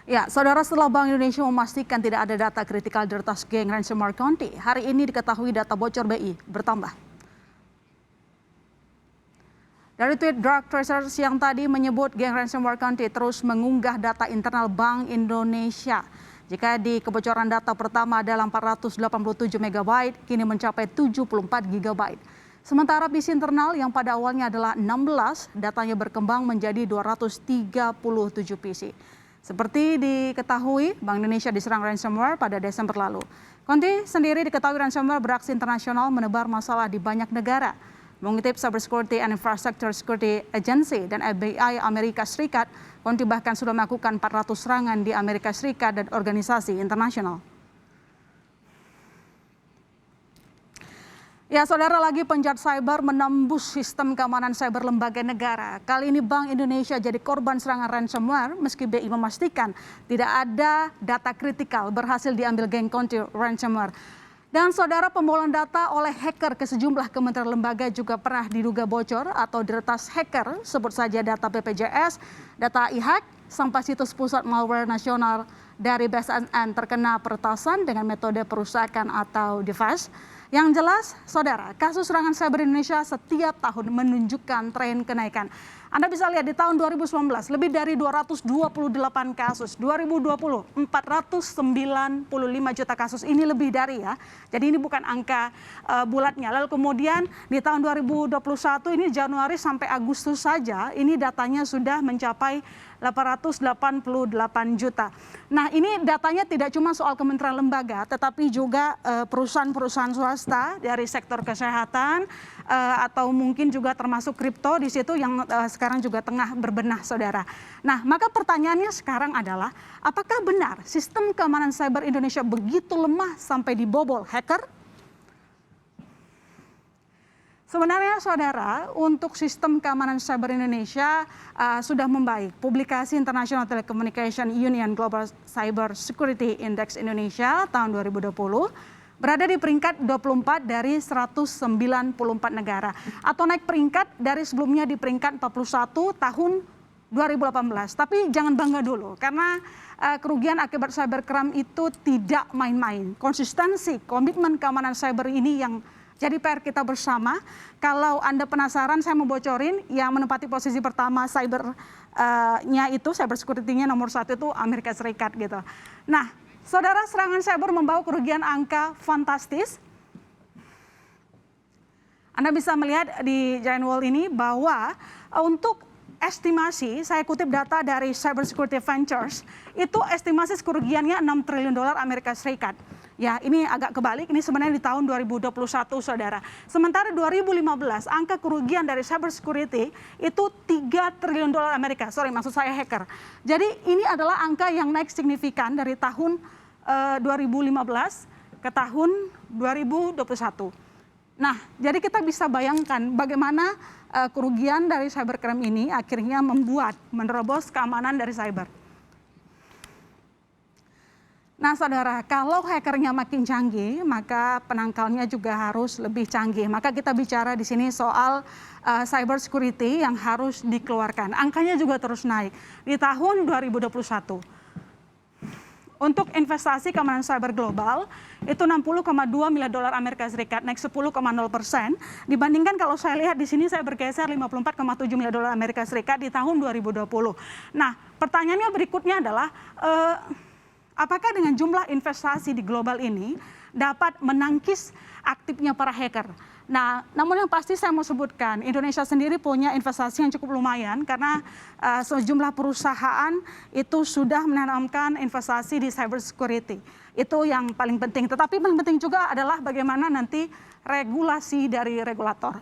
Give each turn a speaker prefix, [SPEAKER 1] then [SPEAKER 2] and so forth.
[SPEAKER 1] Ya, saudara, setelah Bank Indonesia memastikan tidak ada data kritikal di retas geng ransomware Conti, hari ini diketahui data bocor BI bertambah. Dari tweet Dark Tracers yang tadi menyebut geng ransomware Conti terus mengunggah data internal Bank Indonesia. Jika di kebocoran data pertama adalah 487 MB, kini mencapai 74 GB. Sementara PC internal yang pada awalnya adalah 16, datanya berkembang menjadi 237 PC. Seperti diketahui, Bank Indonesia diserang ransomware pada Desember lalu. Conti sendiri diketahui ransomware beraksi internasional menebar masalah di banyak negara. Mengutip Cyber Security and Infrastructure Security Agency dan FBI Amerika Serikat, Conti bahkan sudah melakukan 400 serangan di Amerika Serikat dan organisasi internasional. Ya, saudara, lagi penjahat cyber menembus sistem keamanan cyber lembaga negara. Kali ini Bank Indonesia jadi korban serangan ransomware meski BI memastikan tidak ada data kritikal berhasil diambil geng Conti ransomware. Dan saudara, pembobolan data oleh hacker ke sejumlah kementerian lembaga juga pernah diduga bocor atau diretas hacker, sebut saja data BPJS, data e-hack, sampai situs pusat malware nasional dari BSNN terkena peretasan dengan metode perusakan atau device. Yang jelas, saudara, kasus serangan cyber Indonesia setiap tahun menunjukkan tren kenaikan. Anda bisa lihat di tahun 2019 lebih dari 228 kasus, 2020 495 juta kasus, ini lebih dari ya. Jadi ini bukan angka bulatnya. Lalu kemudian di tahun 2021 ini Januari sampai Agustus saja ini datanya sudah mencapai 888 juta. Nah, ini datanya tidak cuma soal kementerian lembaga, tetapi juga perusahaan-perusahaan swasta dari sektor kesehatan atau mungkin juga termasuk kripto di situ yang sekarang juga tengah berbenah, saudara. Nah, maka pertanyaannya sekarang adalah, apakah benar sistem keamanan cyber Indonesia begitu lemah sampai dibobol hacker? Sebenarnya, saudara, untuk sistem keamanan cyber Indonesia sudah membaik. Publikasi International Telecommunication Union Global Cyber Security Index Indonesia tahun 2020 berada di peringkat 24 dari 194 negara. Atau naik peringkat dari sebelumnya di peringkat 41 tahun 2018. Tapi jangan bangga dulu, karena kerugian akibat cybercrime itu tidak main-main. Konsistensi, komitmen keamanan cyber ini yang jadi PR kita bersama. Kalau Anda penasaran, saya mau bocorin yang menempati posisi pertama cyber-nya itu, cyber security-nya nomor 1 itu Amerika Serikat gitu. Nah, saudara, serangan cyber membawa kerugian angka fantastis. Anda bisa melihat di giant wall ini bahwa untuk estimasi, saya kutip data dari Cyber Security Ventures, itu estimasi kerugiannya 6 triliun dolar Amerika Serikat. Ya, ini agak kebalik, ini sebenarnya di tahun 2021, saudara. Sementara 2015, angka kerugian dari cyber security itu 3 triliun dolar Amerika. Sorry, maksud saya hacker. Jadi ini adalah angka yang naik signifikan dari tahun 2015 ke tahun 2021. Nah, jadi kita bisa bayangkan bagaimana kerugian dari cybercrime ini akhirnya menerobos keamanan dari cyber. Nah, saudara, kalau hackernya makin canggih, maka penangkalnya juga harus lebih canggih. Maka kita bicara di sini soal cyber security yang harus dikeluarkan. Angkanya juga terus naik. Di tahun 2021, untuk investasi keamanan cyber global, itu 60,2 miliar dolar Amerika Serikat, naik 10,0%. Dibandingkan kalau saya lihat di sini, saya bergeser 54,7 miliar dolar Amerika Serikat di tahun 2020. Nah, pertanyaannya berikutnya adalah, apakah dengan jumlah investasi di global ini dapat menangkis aktifnya para hacker? Nah, namun yang pasti saya mau sebutkan, Indonesia sendiri punya investasi yang cukup lumayan karena sejumlah perusahaan itu sudah menanamkan investasi di cyber security. Itu yang paling penting. Tetapi paling penting juga adalah bagaimana nanti regulasi dari regulator.